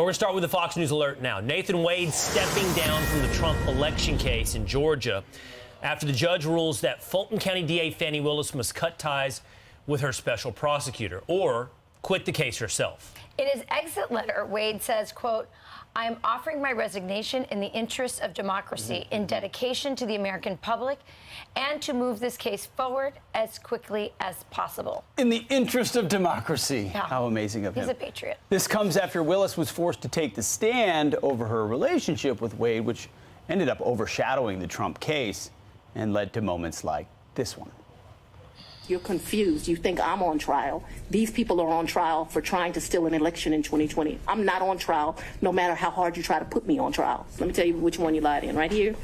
Well, we're going to start with the Fox News alert now. Nathan Wade stepping down from the Trump election case in Georgia after the judge rules that Fulton County DA Fani Willis must cut ties with her special prosecutor or quit the case herself. In his exit letter, Wade says, quote, "I am offering my resignation in the interest of democracy, in dedication to the American public, and to move this case forward as quickly as possible." In the interest of democracy. Yeah. How amazing of him. He's a patriot. This comes after Willis was forced to take the stand over her relationship with Wade, which ended up overshadowing the Trump case and led to moments like this one. You're confused. You think I'm on trial. These people are on trial for trying to steal an election in 2020. I'm not on trial, no matter how hard you try to put me on trial. Let me tell you which one you lied in. Right here.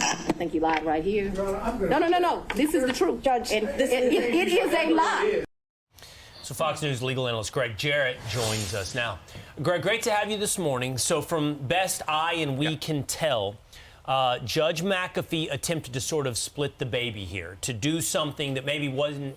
I think you lied right here. No. This is the truth, Judge. And it is a lie. So Fox News legal analyst Greg Jarrett joins us now. Greg, great to have you this morning. So from best I and we can tell, Judge McAfee attempted to sort of split the baby here, to do something that maybe wasn't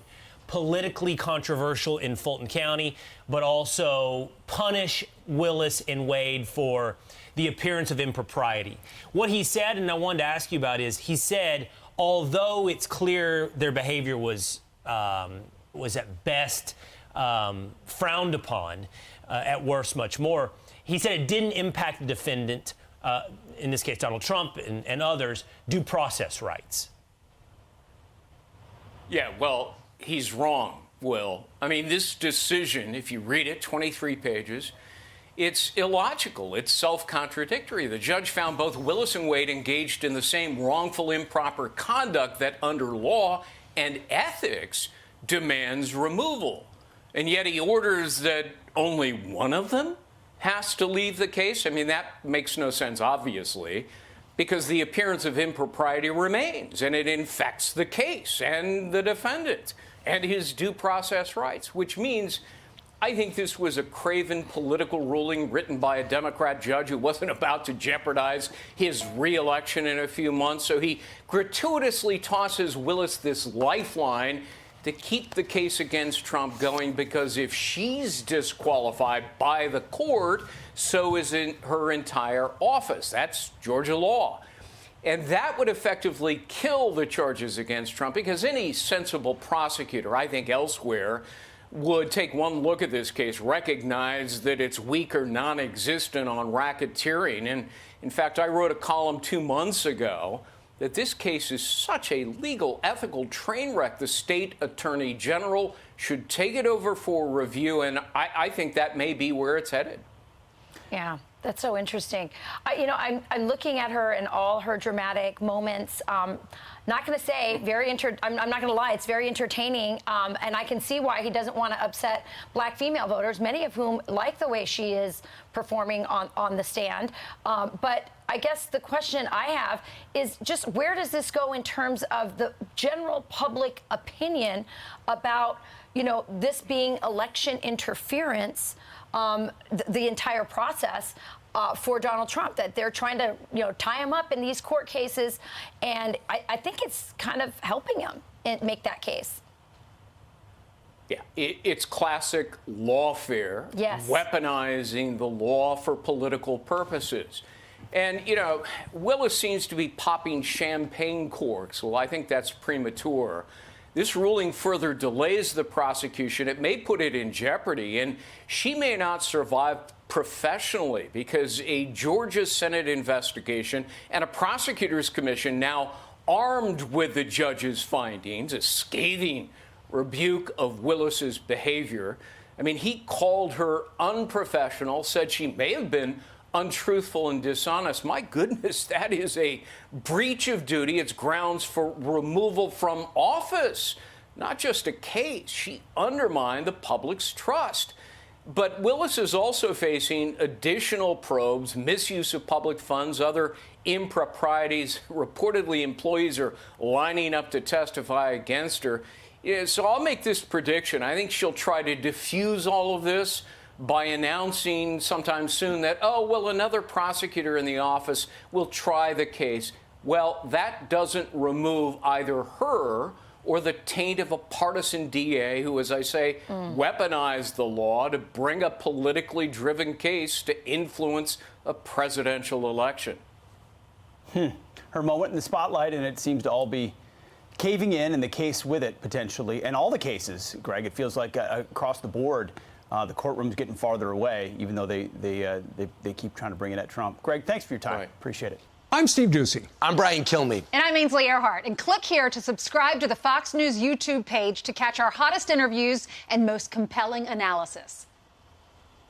politically controversial in Fulton County, but also punish Willis and Wade for the appearance of impropriety. What he said, and I wanted to ask you about, is he said, although it's clear their behavior was at best frowned upon, at worst much more, he said it didn't impact the defendant, in this case Donald Trump and others, due process rights. Yeah, well, he's wrong, Will. I mean, this decision, if you read it, 23 pages, it's illogical. It's self-contradictory. The judge found both Willis and Wade engaged in the same wrongful, improper conduct that under law and ethics demands removal. And yet he orders that only one of them has to leave the case. I mean, that makes no sense, obviously, because the appearance of impropriety remains, and it infects the case and the defendant and his due process rights, which means I think this was a craven political ruling written by a Democrat judge who wasn't about to jeopardize his re-election in a few months. So he gratuitously tosses Willis this lifeline to keep the case against Trump going, because if she's disqualified by the court, so is her entire office. That's Georgia law. And that would effectively kill the charges against Trump, because any sensible prosecutor, I think elsewhere, would take one look at this case, recognize that it's weak or non-existent on racketeering. And in fact, I wrote a column 2 months ago that this case is such a legal, ethical train wreck, the state attorney general should take it over for review, and I think that may be where it's headed. Yeah, that's so interesting. I'm looking at her in all her dramatic moments. Not going to say I'm not going to lie, it's very entertaining, and I can see why he doesn't want to upset black female voters, many of whom like the way she is performing on the stand. But I guess the question I have is just, where does this go in terms of the general public opinion about, this being election interference, the entire process for Donald Trump, that they're trying to, tie him up in these court cases. And I think it's kind of helping him make that case. Yeah, it's classic lawfare, yes. Weaponizing the law for political purposes. And, Willis seems to be popping champagne corks. Well, I think that's premature. This ruling further delays the prosecution. It may put it in jeopardy, and she may not survive professionally, because a Georgia Senate investigation and a prosecutor's commission, now armed with the judge's findings, a scathing rebuke of Willis's behavior. I mean, he called her unprofessional, said she may have been untruthful and dishonest. My goodness, that is a breach of duty. It's grounds for removal from office, not just a case. She undermined the public's trust. But Willis is also facing additional probes, misuse of public funds, other improprieties. Reportedly, employees are lining up to testify against her. So I'll make this prediction. I think she'll try to diffuse all of this by announcing sometime soon that, another prosecutor in the office will try the case. Well, that doesn't remove either her or the taint of a partisan DA who, as I say, weaponized the law to bring a politically driven case to influence a presidential election. Her moment in the spotlight, and it seems to all be caving in, and the case with it, potentially. And all the cases, Greg, it feels like across the board, the courtroom's getting farther away, even though they keep trying to bring it at Trump. Greg, thanks for your time. Right. Appreciate it. I'm Steve Ducey. I'm Brian Kilmeade. And I'm Ainsley Earhart. And click here to subscribe to the Fox News YouTube page to catch our hottest interviews and most compelling analysis.